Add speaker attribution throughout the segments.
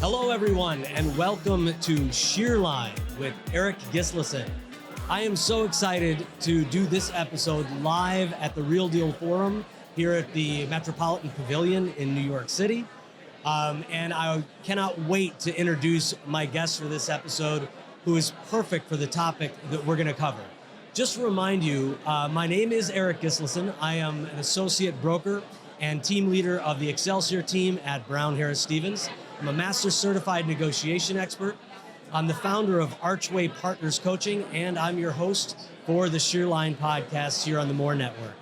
Speaker 1: Hello, everyone, and welcome to Shear Line with Eirik Gislason. I am so excited to do this episode live at the Real Deal Forum here at the Metropolitan Pavilion in New York City. And I cannot wait to introduce my guest for this episode, who is perfect for the topic that we're going to cover. Just to remind you, my name is Eirik Gislason. I am an associate broker and team leader of the Excelsior team at Brown Harris Stevens. I'm a master certified negotiation expert. I'm the founder of Archway Partners Coaching, and I'm your host for the Shear Line podcast here on the More Network.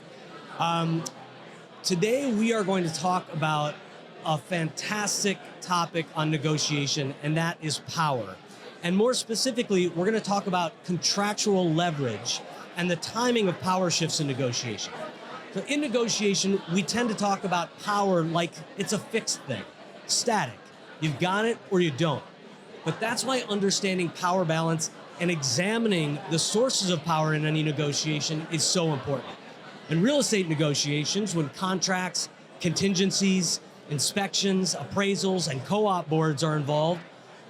Speaker 1: Today, we are going to talk about a fantastic topic on negotiation, and that is power. And more specifically, we're going to talk about contractual leverage and the timing of power shifts in negotiation. So in negotiation, we tend to talk about power like it's a fixed thing, static. You've got it or you don't. But that's why understanding power balance and examining the sources of power in any negotiation is so important. In real estate negotiations, when contracts, contingencies, inspections, appraisals, and co-op boards are involved,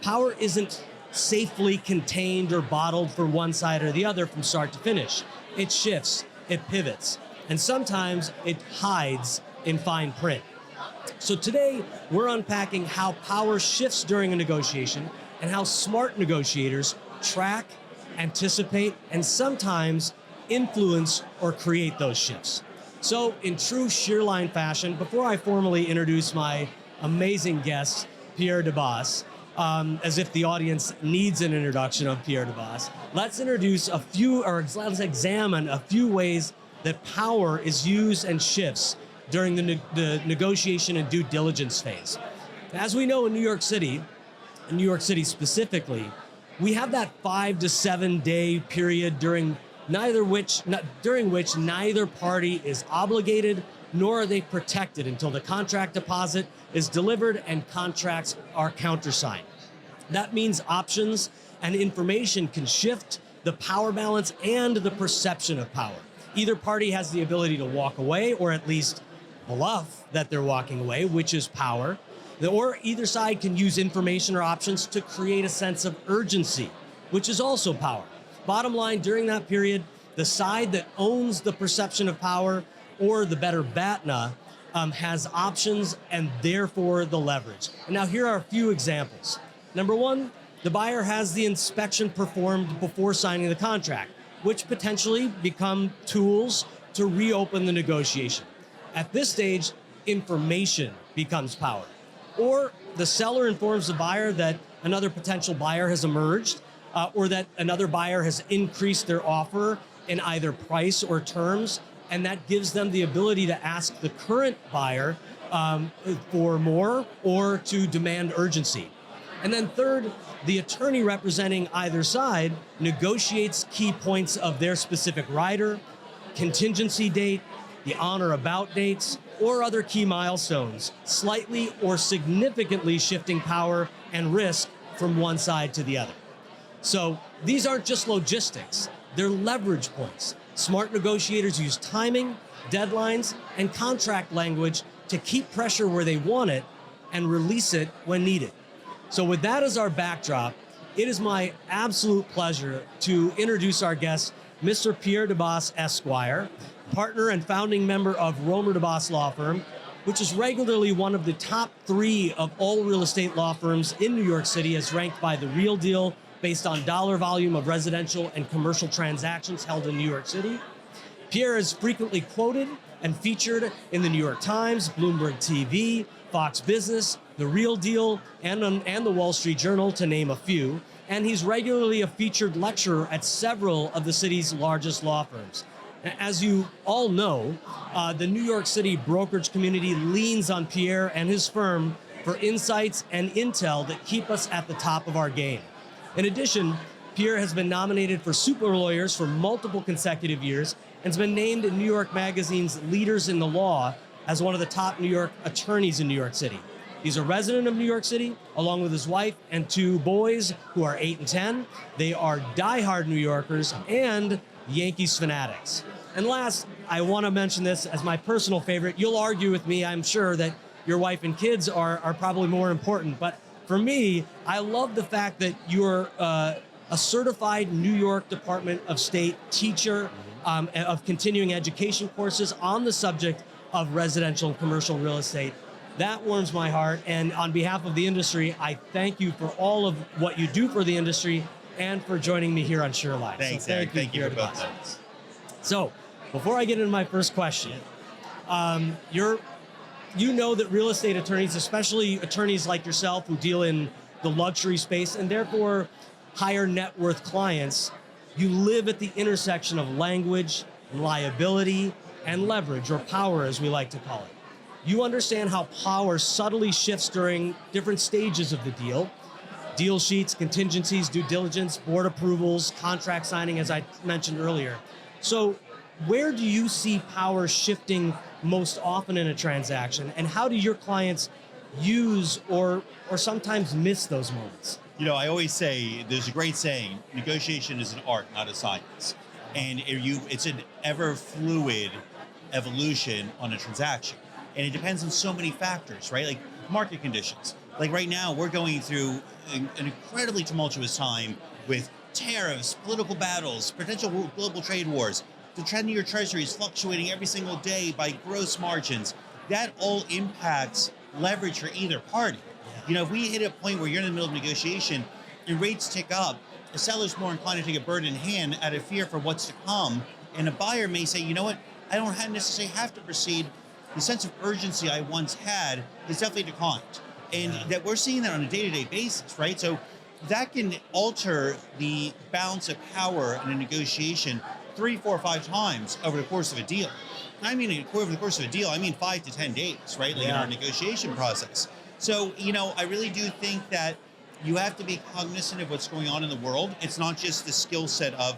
Speaker 1: power isn't safely contained or bottled for one side or the other from start to finish. It shifts, it pivots, and sometimes it hides in fine print. So today, we're unpacking how power shifts during a negotiation and how smart negotiators track, anticipate, and sometimes influence or create those shifts. So in true Shear Line fashion, before I formally introduce my amazing guest, Pierre Debbas, as if the audience needs an introduction of Pierre Debbas, let's examine a few ways that power is used and shifts during the negotiation and due diligence phase. As we know in New York City specifically, we have that 5 to 7 day period during which neither party is obligated nor are they protected until the contract deposit is delivered and contracts are countersigned. That means options and information can shift the power balance and the perception of power. Either party has the ability to walk away or at least bluff that they're walking away, which is power, or either side can use information or options to create a sense of urgency, which is also power. Bottom line, during that period, the side that owns the perception of power, or the better BATNA, has options and therefore the leverage. And now here are a few examples. Number one, the buyer has the inspection performed before signing the contract, which potentially become tools to reopen the negotiation. At this stage, information becomes power. Or the seller informs the buyer that another potential buyer has emerged, or that another buyer has increased their offer in either price or terms, and that gives them the ability to ask the current buyer for more or to demand urgency. And then third, the attorney representing either side negotiates key points of their specific rider, contingency date, the on or about dates, or other key milestones, slightly or significantly shifting power and risk from one side to the other. So these aren't just logistics, they're leverage points. Smart negotiators use timing, deadlines, and contract language to keep pressure where they want it and release it when needed. So with that as our backdrop, it is my absolute pleasure to introduce our guest, Mr. Pierre Debbas, Esquire, partner and founding member of Romer Debbas Law Firm, which is regularly one of the top 3 of all real estate law firms in New York City, as ranked by The Real Deal based on dollar volume of residential and commercial transactions held in New York City. Pierre is frequently quoted and featured in the New York Times, Bloomberg TV, Fox Business, The Real Deal, and the Wall Street Journal, to name a few. And he's regularly a featured lecturer at several of the city's largest law firms. As you all know, the New York City brokerage community leans on Pierre and his firm for insights and intel that keep us at the top of our game. In addition, Pierre has been nominated for Super Lawyers for multiple consecutive years and has been named in New York Magazine's Leaders in the Law as one of the top New York attorneys in New York City. He's a resident of New York City, along with his wife and 2 boys who are 8 and 10. They are diehard New Yorkers and Yankees fanatics. And last, I want to mention this as my personal favorite. You'll argue with me, I'm sure, that your wife and kids are probably more important, but for me, I love the fact that you're a certified New York Department of State teacher of continuing education courses on the subject of residential and commercial real estate. That warms my heart. And on behalf of the industry, I thank you for all of what you do for the industry and for joining me here on Shear Line.
Speaker 2: Thanks, Eric. Thank you for both things.
Speaker 1: So, before I get into my first question, you know that real estate attorneys, especially attorneys like yourself who deal in the luxury space and therefore higher net worth clients, you live at the intersection of language, liability, and leverage, or power as we like to call it. You understand how power subtly shifts during different stages of the deal sheets, contingencies, due diligence, board approvals, contract signing, as I mentioned earlier. So where do you see power shifting most often in a transaction, and how do your clients use or sometimes miss those moments?
Speaker 2: You know, I always say, there's a great saying, negotiation is an art, not a science. And it's an ever fluid evolution on a transaction. And it depends on so many factors, right? Like market conditions. Like right now, we're going through an incredibly tumultuous time with tariffs, political battles, potential global trade wars. The 10-year treasury is fluctuating every single day by gross margins. That all impacts leverage for either party. You know, if we hit a point where you're in the middle of negotiation and rates tick up, the seller's more inclined to take a bird in hand out of fear for what's to come. And a buyer may say, you know what, I don't necessarily have to proceed. The sense of urgency I once had has definitely declined. And that we're seeing that on a day-to-day basis, right? So that can alter the balance of power in a negotiation 3, 4, 5 times over the course of a deal. I mean, over the course of a deal, I mean 5 to 10 days, right? Like in our negotiation process. So, you know, I really do think that you have to be cognizant of what's going on in the world. It's not just the skill set of,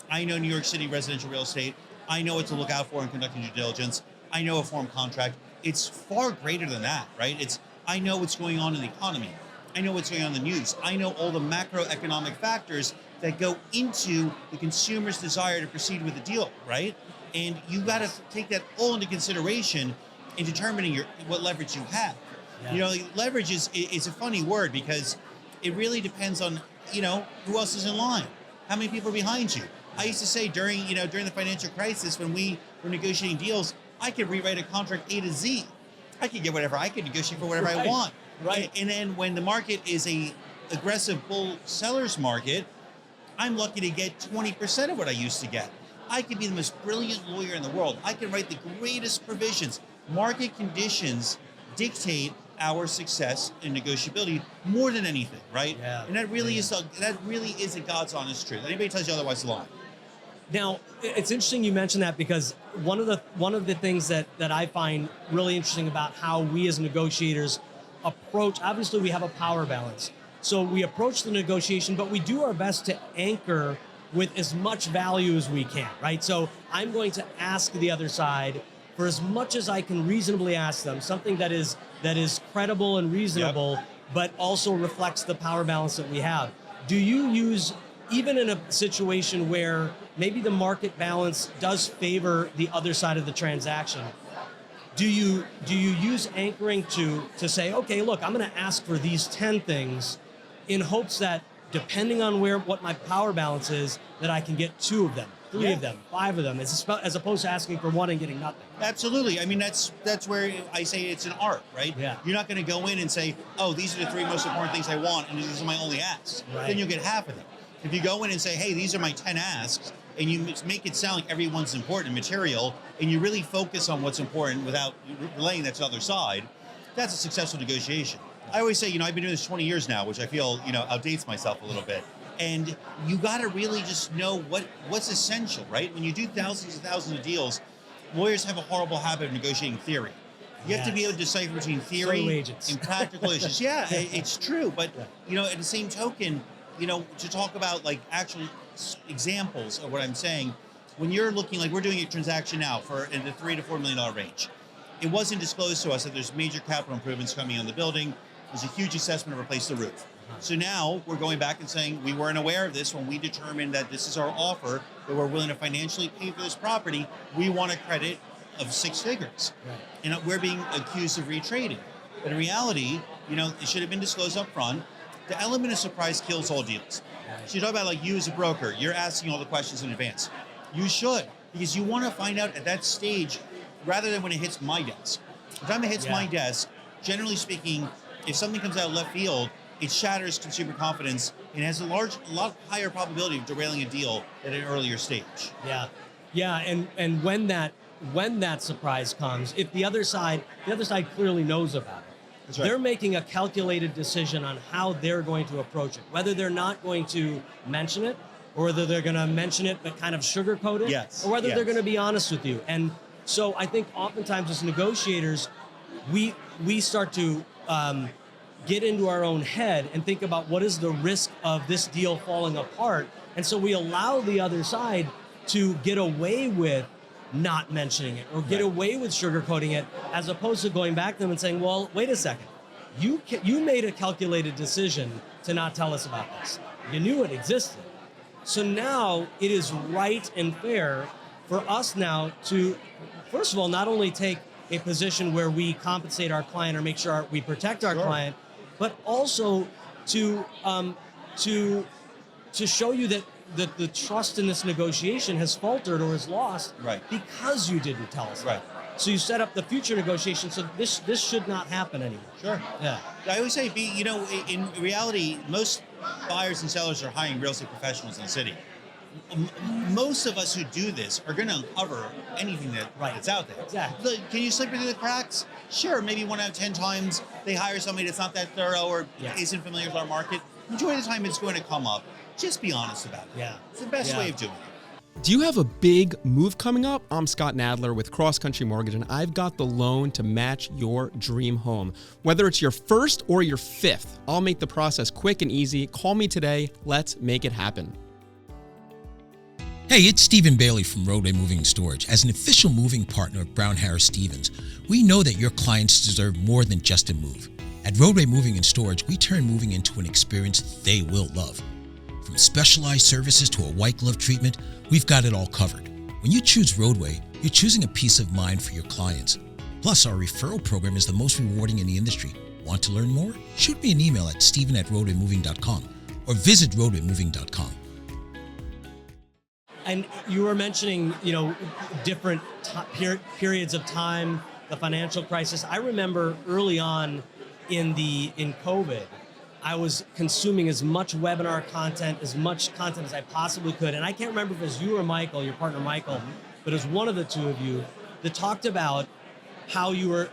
Speaker 2: I know New York City residential real estate, I know what to look out for in conducting due diligence, I know a form contract. It's far greater than that, right? It's, I know what's going on in the economy. I know what's going on in the news. I know all the macroeconomic factors that go into the consumer's desire to proceed with the deal, right? And you got to take that all into consideration in determining what leverage you have. Yeah. You know, leverage is a funny word because it really depends on, you know, who else is in line, how many people are behind you. I used to say during the financial crisis when we were negotiating deals, I could rewrite a contract A to Z. I could get whatever, I could negotiate for whatever I want.
Speaker 1: Right.
Speaker 2: And then when the market is a aggressive bull seller's market, I'm lucky to get 20% of what I used to get. I could be the most brilliant lawyer in the world. I can write the greatest provisions. Market conditions dictate our success in negotiability more than anything, right? Yeah. And that really is a God's honest truth. Anybody tells you otherwise, lie.
Speaker 1: Now, it's interesting you mentioned that because one of the things that I find really interesting about how we as negotiators approach, obviously we have a power balance. So we approach the negotiation, but we do our best to anchor with as much value as we can, right? So I'm going to ask the other side for as much as I can reasonably ask them, something that is credible and reasonable, but also reflects the power balance that we have. Do you use, even in a situation where maybe the market balance does favor the other side of the transaction, do you use anchoring to say, okay, look, I'm going to ask for these 10 things in hopes that depending on what my power balance is, that I can get 2 of them, 3 of them, 5 of them, as opposed to asking for 1 and getting nothing.
Speaker 2: Absolutely. I mean, that's where I say it's an art, right? Yeah. You're not going to go in and say, oh, these are the 3 most important things I want, and these are my only asks. Right. Then you'll get half of them. If you go in and say, hey, these are my 10 asks, and you make it sound like everyone's important material, and you really focus on what's important without relaying that to the other side, that's a successful negotiation. I always say, I've been doing this 20 years now, which I feel, outdates myself a little bit. And you got to really just know what's essential, right? When you do thousands and thousands of deals, lawyers have a horrible habit of negotiating theory. You have to be able to decipher between theory and practical issues. Yeah, it's true. But, at the same token, to talk about like actual examples of what I'm saying, when you're looking, like we're doing a transaction now in the $3 to $4 million range. It wasn't disclosed to us that there's major capital improvements coming on the building. There's a huge assessment to replace the roof. So now we're going back and saying we weren't aware of this when we determined that this is our offer, that we're willing to financially pay for this property. We want a credit of 6 figures. Right. And we're being accused of retrading. But in reality, it should have been disclosed up front. The element of surprise kills all deals. So you talk about like you as a broker, you're asking all the questions in advance. You should, because you want to find out at that stage rather than when it hits my desk. By the time it hits my desk, generally speaking, if something comes out of left field, it shatters consumer confidence and has a lot higher probability of derailing a deal at an earlier stage.
Speaker 1: And when that surprise comes, if the other side clearly knows about it,
Speaker 2: That's right.
Speaker 1: they're making a calculated decision on how they're going to approach it, whether they're not going to mention it, or whether they're going to mention it but kind of sugarcoat it, or whether they're going to be honest with you. And so I think oftentimes as negotiators, we start to get into our own head and think about what is the risk of this deal falling apart. And so we allow the other side to get away with not mentioning it or get away with sugarcoating it, as opposed to going back to them and saying, well, wait a second, you made a calculated decision to not tell us about this. You knew it existed. So now it is right and fair for us now to, first of all, not only take a position where we compensate our client or make sure we protect our client, but also to show you that the trust in this negotiation has faltered or is lost because you didn't tell us. So you set up the future negotiation, so this should not happen anymore. Yeah.
Speaker 2: I always say, in reality, most buyers and sellers are hiring real estate professionals in the city. Most of us who do this are going to uncover anything that's out there.
Speaker 1: Exactly.
Speaker 2: Can you slip it through the cracks? Sure, maybe 1 out of 10 times they hire somebody that's not that thorough or isn't familiar with our market. Majority of the time it's going to come up. Just be honest about it. It's the best way of doing it.
Speaker 3: Do you have a big move coming up? I'm Scott Nadler with Cross Country Mortgage, and I've got the loan to match your dream home. Whether it's your first or your fifth, I'll make the process quick and easy. Call me today. Let's make it happen.
Speaker 4: Hey, it's Stephen Bailey from Roadway Moving and Storage. As an official moving partner of Brown Harris Stevens, we know that your clients deserve more than just a move. At Roadway Moving and Storage, we turn moving into an experience they will love. From specialized services to a white glove treatment, we've got it all covered. When you choose Roadway, you're choosing a peace of mind for your clients. Plus, our referral program is the most rewarding in the industry. Want to learn more? Shoot me an email at steven@roadwaymoving.com or visit roadwaymoving.com.
Speaker 1: And you were mentioning, different periods of time, the financial crisis. I remember early on in COVID, I was consuming as much webinar content, as I possibly could. And I can't remember if it was you or Michael, your partner Michael, but it was one of the two of you that talked about how you're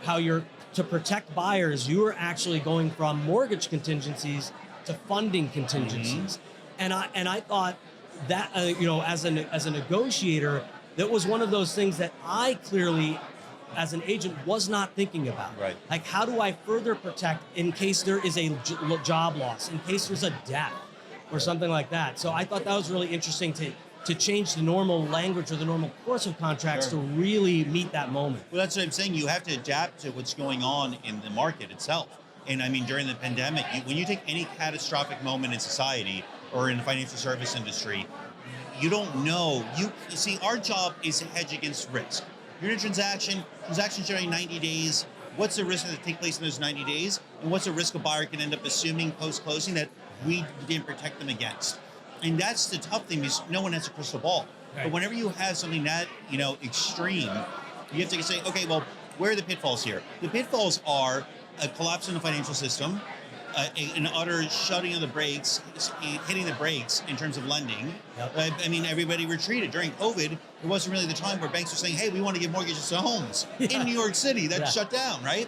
Speaker 1: to protect buyers, you were actually going from mortgage contingencies to funding contingencies. And I thought that as a negotiator, that was one of those things that I clearly, as an agent, was not thinking about. Like, how do I further protect in case there is a job loss, in case there's a death or something like that? So I thought that was really interesting to change the normal language or the normal course of contracts to really meet that moment.
Speaker 2: Well, that's what I'm saying. You have to adapt to what's going on in the market itself. And I mean, during the pandemic, when you take any catastrophic moment in society or in the financial service industry, you don't know. You see, our job is to hedge against risk. You're in a transaction's generally 90 days. What's the risk that take place in those 90 days? And what's the risk a buyer can end up assuming post-closing that we didn't protect them against? And that's the tough thing, because no one has a crystal ball. But whenever you have something that, extreme, you have to say, okay, well, where are the pitfalls here? The pitfalls are a collapse in the financial system, an utter shutting of the brakes, hitting the brakes in terms of lending. I mean, everybody retreated. During COVID, it wasn't really the time where banks were saying, hey, we want to give mortgages to homes in New York City. That shut down, right?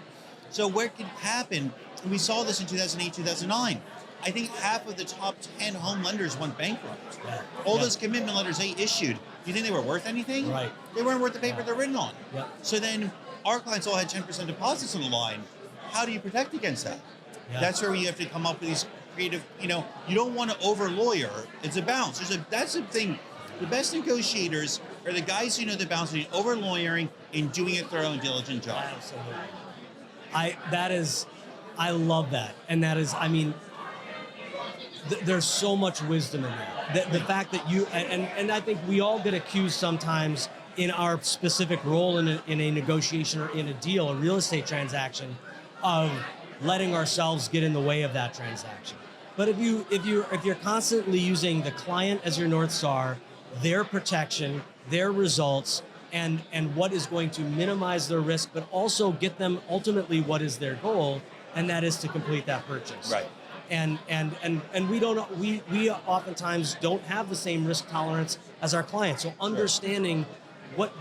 Speaker 2: So where it could happen, and we saw this in 2008, 2009. I think half of the top 10 home lenders went bankrupt. All those commitment letters they issued, do you think they were worth anything? They weren't worth the paper they're written on. So then our clients all had 10% deposits on the line. How do you protect against that? That's where you have to come up with these creative, you don't want to over-lawyer. It's a balance. That's the thing. The best negotiators are the guys who know the balance between over-lawyering and doing a thorough and diligent job.
Speaker 1: Absolutely. I love that. And that is, I mean, there's so much wisdom in that. The fact that you, and I think we all get accused sometimes in our specific role in a negotiation or in a deal, a real estate transaction, of letting ourselves get in the way of that transaction. But if you're constantly using the client as your North Star, their protection, their results, and what is going to minimize their risk, but also get them ultimately what is their goal, and that is to complete that purchase.
Speaker 2: Right.
Speaker 1: And we oftentimes don't have the same risk tolerance as our clients. So understanding what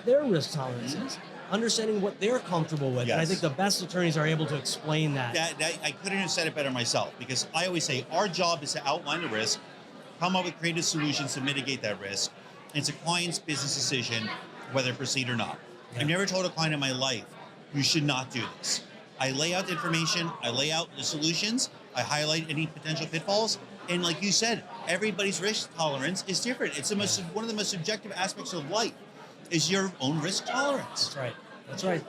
Speaker 1: their risk tolerance is, understanding what they're comfortable with.
Speaker 2: Yes.
Speaker 1: And I think the best attorneys are able to explain that.
Speaker 2: That I couldn't have said it better myself, because I always say our job is to outline the risk, come up with creative solutions to mitigate that risk. It's a client's business decision whether to proceed or not.
Speaker 1: Yeah.
Speaker 2: I've never told a client in my life, you should not do this. I lay out the information, I lay out the solutions, I highlight any potential pitfalls, and like you said, everybody's risk tolerance is different. It's one of the most subjective aspects of life is your own risk tolerance.
Speaker 1: That's right. That's right.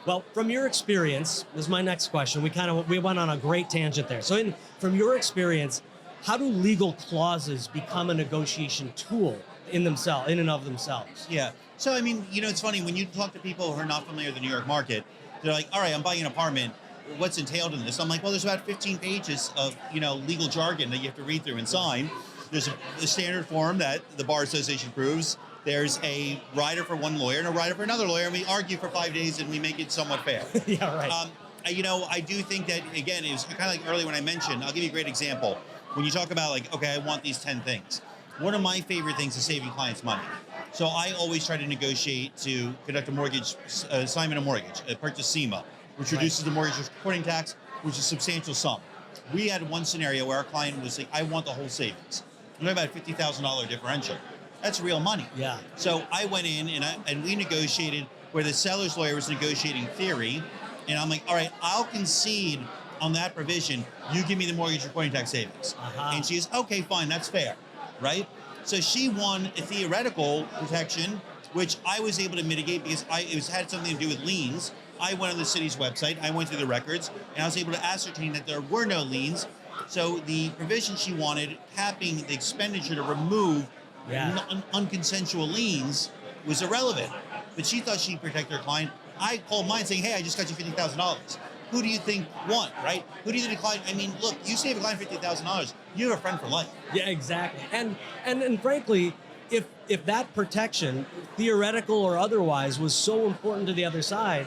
Speaker 1: Well, from your experience, this is my next question. We went on a great tangent there. So from your experience, how do legal clauses become a negotiation tool in and of themselves?
Speaker 2: Yeah. So, I mean, it's funny when you talk to people who are not familiar with the New York market, they're like, all right, I'm buying an apartment. What's entailed in this? I'm like, well, there's about 15 pages of, legal jargon that you have to read through and sign. There's a standard form that the Bar Association approves. There's a rider for one lawyer and a rider for another lawyer, and we argue for 5 days and we make it somewhat fair.
Speaker 1: Yeah, right.
Speaker 2: I do think that, again, it was kind of like earlier when I mentioned, I'll give you a great example. When you talk about like, okay, I want these 10 things. One of my favorite things is saving clients money. So I always try to negotiate to conduct a mortgage, assignment of mortgage, purchase SEMA, which reduces the mortgage recording tax, which is a substantial sum. We had one scenario where our client was like, I want the whole savings. We have about $50,000 differential. That's real money.
Speaker 1: Yeah.
Speaker 2: So I went in and we negotiated where the seller's lawyer was negotiating theory. And I'm like, all right, I'll concede on that provision. You give me the mortgage recording tax savings.
Speaker 1: Uh-huh.
Speaker 2: And she's, okay, fine, that's fair, right? So she won a theoretical protection, which I was able to mitigate because it had something to do with liens. I went on the city's website, I went through the records, and I was able to ascertain that there were no liens. So the provision she wanted, capping the expenditure to remove unconsensual liens, was irrelevant. But she thought she'd protect her client. I called mine saying, hey, I just got you $50,000. Who do you think won, right? Who do you think the client? I mean, look, you save a client $50,000, you have a friend for life.
Speaker 1: Yeah, exactly. And frankly, if that protection, theoretical or otherwise, was so important to the other side,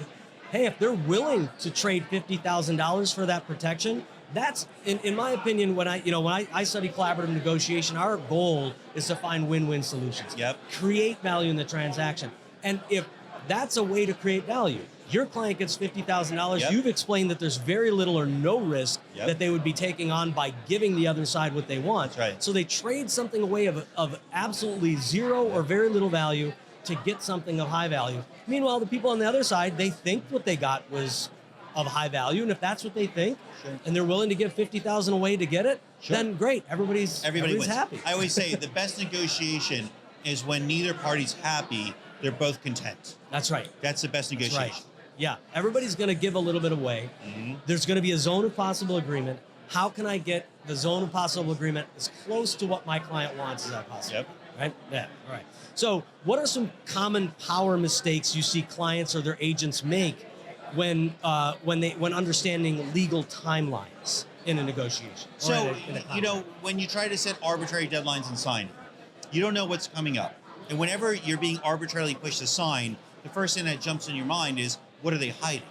Speaker 1: hey, if they're willing to trade $50,000 for that protection, that's, in my opinion, when I study collaborative negotiation, our goal is to find win-win solutions.
Speaker 2: Yep.
Speaker 1: Create value in the transaction. And if that's a way to create value, your client gets $50,000.
Speaker 2: Yep.
Speaker 1: You've explained that there's very little or no risk that they would be taking on by giving the other side what they want.
Speaker 2: That's right.
Speaker 1: So they trade something away of absolutely zero or very little value to get something of high value. Meanwhile, the people on the other side, they think what they got was of high value, and if that's what they think, and they're willing to give $50,000 away to get it, then great. Everybody's
Speaker 2: wins.
Speaker 1: happy.
Speaker 2: I always say the best negotiation is when neither party's happy, they're both content.
Speaker 1: That's right.
Speaker 2: That's the best negotiation.
Speaker 1: That's right. Yeah, everybody's going to give a little bit away. Mm-hmm. There's going to be a zone of possible agreement. How can I get the zone of possible agreement as close to what my client wants as I possibly?
Speaker 2: Yep.
Speaker 1: Right? Yeah, all right. So what are some common power mistakes you see clients or their agents make when understanding legal timelines in a negotiation?
Speaker 2: So, when you try to set arbitrary deadlines and sign, you don't know what's coming up. And whenever you're being arbitrarily pushed to sign, the first thing that jumps in your mind is, what are they hiding?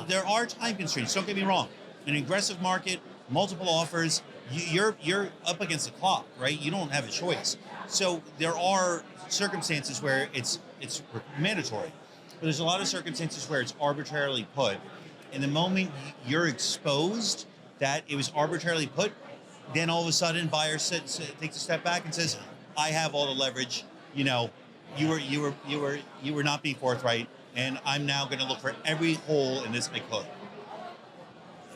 Speaker 2: There are time constraints, don't get me wrong. In an aggressive market, multiple offers, you're up against the clock, right? You don't have a choice. So there are circumstances where it's mandatory. But there's a lot of circumstances where it's arbitrarily put. And the moment you're exposed that it was arbitrarily put, then all of a sudden buyer takes a step back and says, I have all the leverage. You were not being forthright, and I'm now going to look for every hole in this I could.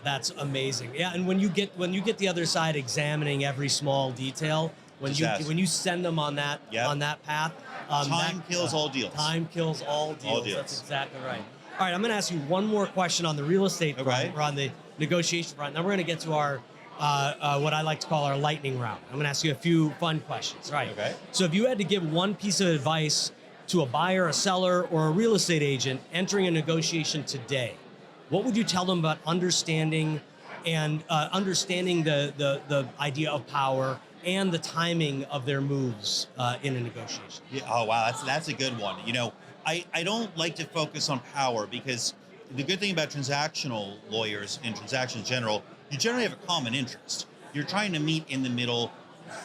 Speaker 1: That's amazing. Yeah, and when you get the other side examining every small detail, when you send them on that path,
Speaker 2: time kills all deals.
Speaker 1: Time kills all deals.
Speaker 2: All deals.
Speaker 1: That's exactly right. All right, I'm going to ask you one more question on the real estate front, or on the negotiation front. Then we're going to get to our what I like to call our lightning round. I'm going to ask you a few fun questions. Right.
Speaker 2: Okay.
Speaker 1: So if you had to give one piece of advice to a buyer, a seller, or a real estate agent entering a negotiation today, what would you tell them about understanding the idea of power and the timing of their moves in a negotiation?
Speaker 2: Yeah, oh wow, that's a good one. I don't like to focus on power because the good thing about transactional lawyers and transactions in general, you generally have a common interest. You're trying to meet in the middle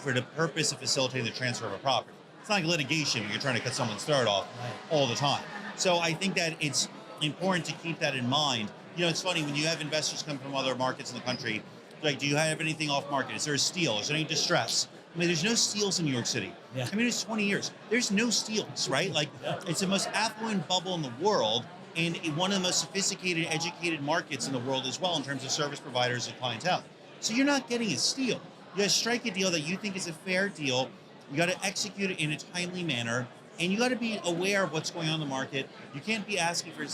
Speaker 2: for the purpose of facilitating the transfer of a property. It's not like litigation where you're trying to cut someone's throat off all the time. So I think that it's important to keep that in mind. It's funny when you have investors come from other markets in the country, like, do you have anything off market? Is there a steal? Is there any distress? I mean, there's no steals in New York City.
Speaker 1: Yeah.
Speaker 2: I mean, it's 20 years. There's no steals, right? Like, it's the most affluent bubble in the world and one of the most sophisticated, educated markets in the world as well in terms of service providers and clientele. So you're not getting a steal. You got to strike a deal that you think is a fair deal. You got to execute it in a timely manner, and you got to be aware of what's going on in the market. You can't be asking for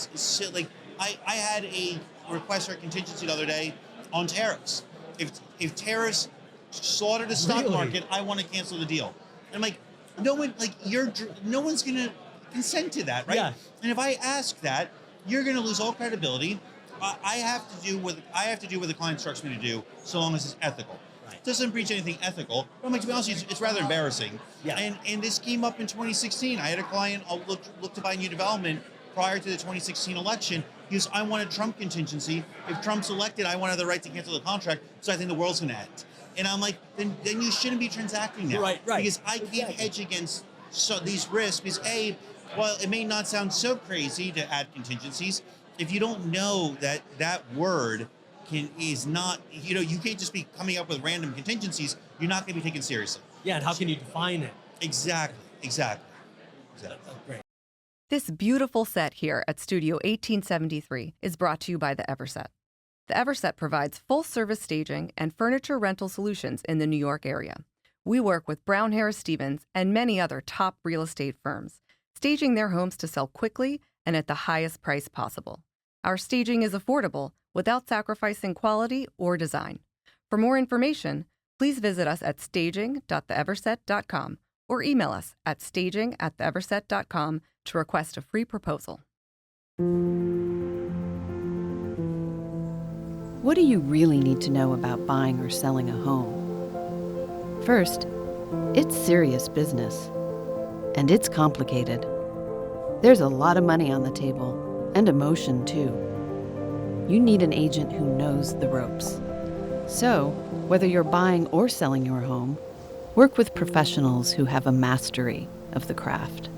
Speaker 2: like. I had a request for a contingency the other day on tariffs. If tariffs slaughtered the stock market, I want to cancel the deal. And I'm like, no one's gonna consent to that, right?
Speaker 1: Yeah.
Speaker 2: And if I ask that, you're gonna lose all credibility. I have to do what the client instructs me to do, so long as it's ethical. It doesn't breach anything ethical. But I'm like, to be honest with you, it's rather embarrassing.
Speaker 1: Yeah.
Speaker 2: And this came up in 2016. I had a client look to buy new development prior to the 2016 election. He goes, I want a Trump contingency. If Trump's elected, I want to have the right to cancel the contract. So I think the world's going to end. And I'm like, then you shouldn't be transacting now.
Speaker 1: Right.
Speaker 2: Because I can't hedge against these risks. Because while it may not sound so crazy to add contingencies, if you don't know that word is not, you can't just be coming up with random contingencies. You're not going to be taken seriously.
Speaker 1: Yeah, and how can you define it?
Speaker 2: Exactly.
Speaker 1: Great.
Speaker 5: This beautiful set here at Studio 1873 is brought to you by the Everset. The Everset provides full-service staging and furniture rental solutions in the New York area. We work with Brown Harris Stevens and many other top real estate firms, staging their homes to sell quickly and at the highest price possible. Our staging is affordable without sacrificing quality or design. For more information, please visit us at staging.theeverset.com or email us at staging@theeverset.com to request a free proposal.
Speaker 6: What do you really need to know about buying or selling a home? First, it's serious business, and it's complicated. There's a lot of money on the table, and emotion too. You need an agent who knows the ropes. So, whether you're buying or selling your home, work with professionals who have a mastery of the craft.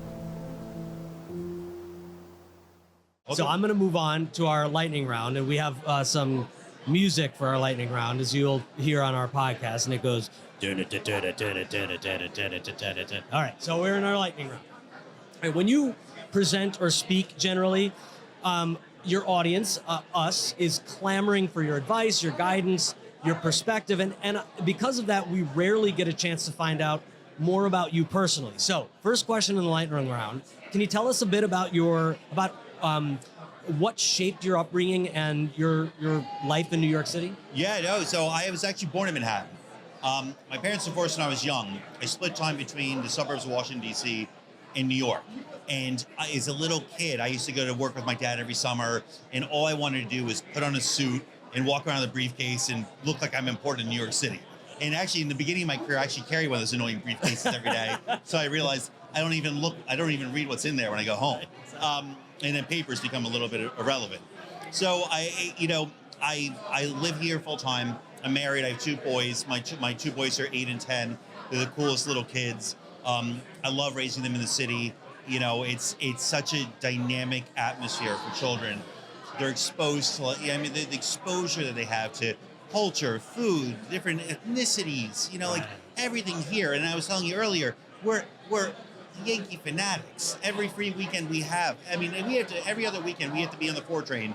Speaker 1: So I'm going to move on to our lightning round, and we have some music for our lightning round, as you'll hear on our podcast, and it goes. All right, so we're in our lightning round. All right, when you present or speak, generally, your audience, us, is clamoring for your advice, your guidance, your perspective, and because of that, we rarely get a chance to find out more about you personally. So, first question in the lightning round: can you tell us a bit about what shaped your upbringing and your life in New York City?
Speaker 2: Yeah, no. So I was actually born in Manhattan. My parents divorced when I was young. I split time between the suburbs of Washington, D.C. and New York. And as a little kid, I used to go to work with my dad every summer, and all I wanted to do was put on a suit and walk around with a briefcase and look like I'm important in New York City. And actually, in the beginning of my career, I actually carry one of those annoying briefcases every day. So I realized I don't even read what's in there when I go home. And then papers become a little bit irrelevant. So I live here full time. I'm married. I have two boys. My two boys are 8 and 10. They're the coolest little kids. I love raising them in the city. It's such a dynamic atmosphere for children. They're exposed to, the exposure that they have to culture, food, different ethnicities, like everything here. And I was telling you earlier, we're Yankee fanatics. Every free weekend we have. Every other weekend we have to be on the 4 train,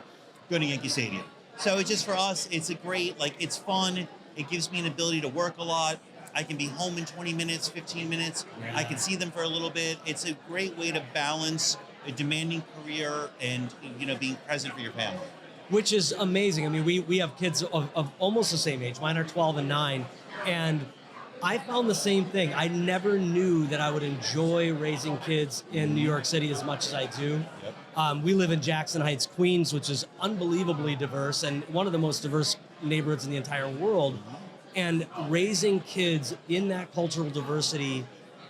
Speaker 2: go to Yankee Stadium. So it's just, for us, it's a great, it's fun. It gives me an ability to work a lot. I can be home in 20 minutes, 15 minutes. I can see them for a little bit. It's a great way to balance a demanding career and, being present for your family.
Speaker 1: Which is amazing. I mean, we have kids of almost the same age. Mine are 12 and 9. And I found the same thing. I never knew that I would enjoy raising kids in New York City as much as I do.
Speaker 2: Yep.
Speaker 1: We live in Jackson Heights, Queens, which is unbelievably diverse and one of the most diverse neighborhoods in the entire world. And raising kids in that cultural diversity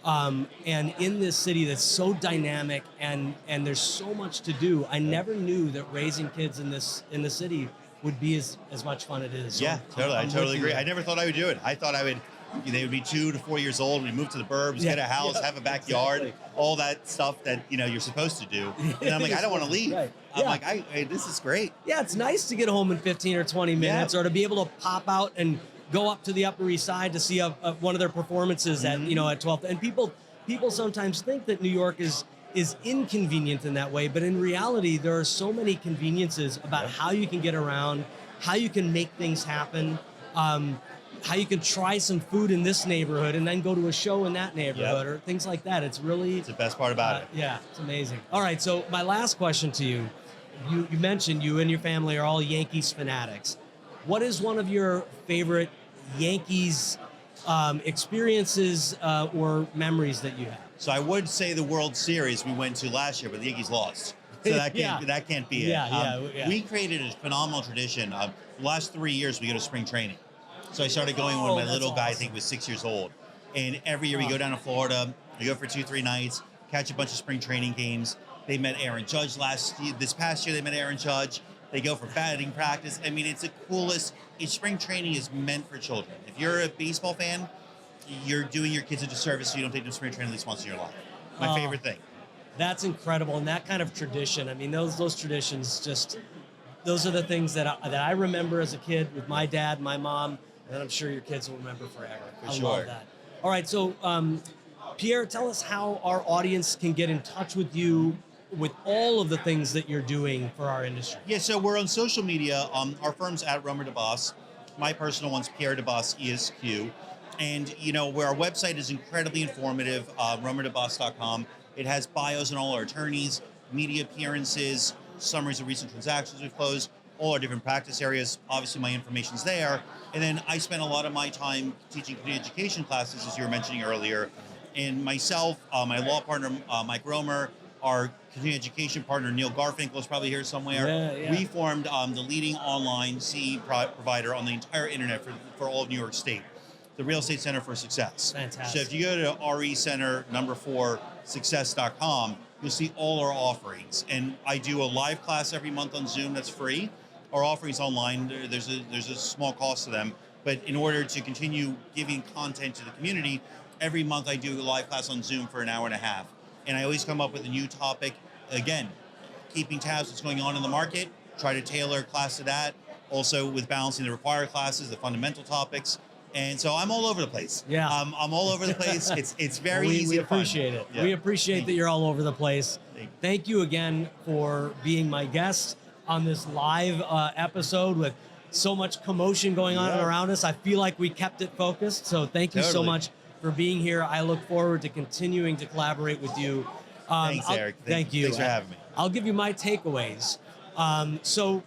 Speaker 1: and in this city that's so dynamic and there's so much to do. I never knew that raising kids in the city would be as much fun as it is. So
Speaker 2: Yeah, totally. I totally agree.
Speaker 1: there.
Speaker 2: I never thought I would do it. I thought they would be 2 to 4 years old. We'd move to the burbs, get a house, have a backyard,
Speaker 1: exactly.
Speaker 2: all that stuff that you're supposed to do. And I'm like, I don't want to leave.
Speaker 1: Right.
Speaker 2: I'm
Speaker 1: Yeah.
Speaker 2: like, this is great.
Speaker 1: Yeah, it's nice to get home in 15 or 20 minutes or to be able to pop out and go up to the Upper East Side to see one of their performances at 12. And people sometimes think that New York is inconvenient in that way, but in reality, there are so many conveniences about how you can get around, how you can make things happen, how you can try some food in this neighborhood and then go to a show in that neighborhood or things like that. It's really...
Speaker 2: It's the best part about it.
Speaker 1: Yeah, it's amazing. All right, so my last question to you. You mentioned you and your family are all Yankees fanatics. What is one of your favorite Yankees experiences or memories that you have?
Speaker 2: So I would say the World Series we went to last year, but the Yankees lost. So that can't be it.
Speaker 1: Yeah.
Speaker 2: We created a phenomenal tradition. The last 3 years, we go to spring training. So I started going when my little guy, I think, was 6 years old. And every year we go down to Florida, we go for 2-3 nights, catch a bunch of spring training games. They met Aaron Judge this past year, they met Aaron Judge. They go for batting practice. I mean, it's the coolest. Spring training is meant for children. If you're a baseball fan, you're doing your kids a disservice if you don't take them to spring training at least once in your life. My favorite thing.
Speaker 1: That's incredible. And that kind of tradition, I mean, those traditions those are the things that I remember as a kid with my dad, my mom, and I'm sure your kids will remember forever. I love that. All right, so Pierre, tell us how our audience can get in touch with you with all of the things that you're doing for our industry.
Speaker 2: Yeah, so we're on social media. Our firm's at Romer Debbas. My personal one's Pierre Debbas, ESQ. And, where our website is incredibly informative, romerdebbas.com. It has bios on all our attorneys, media appearances, summaries of recent transactions we've closed, all our different practice areas. Obviously, my information's there. And then I spend a lot of my time teaching continuing education classes, as you were mentioning earlier. And myself, my law partner, Mike Romer, our continuing education partner, Neil Garfinkel, is probably here somewhere.
Speaker 1: Yeah.
Speaker 2: We formed the leading online CE provider on the entire internet for all of New York State, the Real Estate Center for Success.
Speaker 1: Fantastic.
Speaker 2: So if you go to recenter4success.com, you'll see all our offerings. And I do a live class every month on Zoom that's free. Our offerings online, there's a small cost to them. But in order to continue giving content to the community, every month I do a live class on Zoom for an hour and a half. And I always come up with a new topic. Again, keeping tabs what's going on in the market, try to tailor a class to that. Also with balancing the required classes, the fundamental topics. And so I'm all over the place.
Speaker 1: Yeah.
Speaker 2: I'm all over the place. It's very easy
Speaker 1: We
Speaker 2: to find.
Speaker 1: appreciate it.
Speaker 2: Yeah.
Speaker 1: We appreciate that you're all over the place.
Speaker 2: Thank you.
Speaker 1: Thank you again for being my guest on this live episode with so much commotion going on around us. I feel like we kept it focused. So thank you so much for being here. I look forward to continuing to collaborate with you.
Speaker 2: Thanks, Eirik.
Speaker 1: Thank you.
Speaker 2: Thanks for having me.
Speaker 1: I'll give you my takeaways. So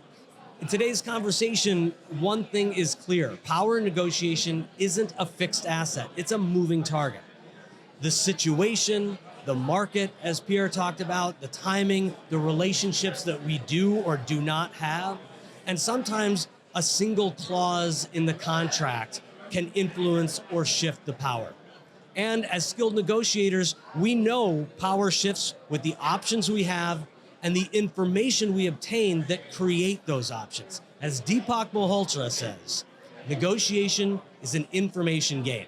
Speaker 1: in today's conversation, one thing is clear. Power negotiation isn't a fixed asset. It's a moving target. The situation, the market, as Pierre talked about, the timing, the relationships that we do or do not have, and sometimes a single clause in the contract can influence or shift the power. And as skilled negotiators, we know power shifts with the options we have and the information we obtain that create those options. As Deepak Malhotra says, negotiation is an information game.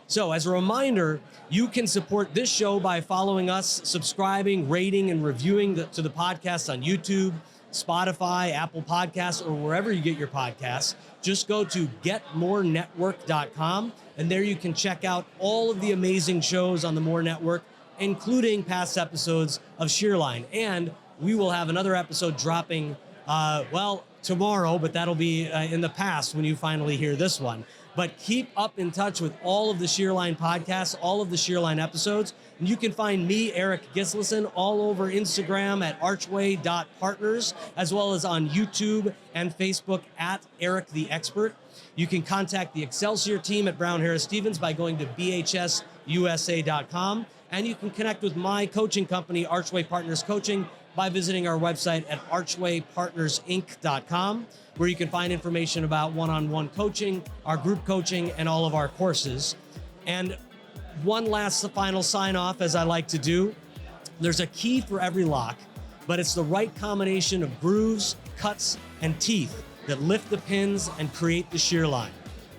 Speaker 1: So as a reminder, you can support this show by following us, subscribing, rating, and reviewing to the podcast on YouTube, Spotify, Apple Podcasts, or wherever you get your podcasts. Just go to getmorenetwork.com, and there you can check out all of the amazing shows on the More Network, including past episodes of Shear Line. And we will have another episode dropping, tomorrow, but that'll be in the past when you finally hear this one. But keep up in touch with all of the Shear Line podcasts, all of the Shear Line episodes. And you can find me, Eirik Gislason, all over Instagram at archway.partners, as well as on YouTube and Facebook at Eirik the Expert. You can contact the Excelsior team at Brown Harris Stevens by going to bhsusa.com. And you can connect with my coaching company, Archway Partners Coaching, by visiting our website at archwaypartnersinc.com, where you can find information about one-on-one coaching, our group coaching, and all of our courses. And one last final sign off, as I like to do. There's a key for every lock, but it's the right combination of grooves, cuts, and teeth that lift the pins and create the shear line.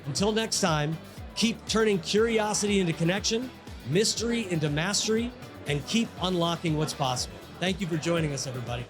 Speaker 1: Until next time, keep turning curiosity into connection, mystery into mastery, and keep unlocking what's possible. Thank you for joining us, everybody.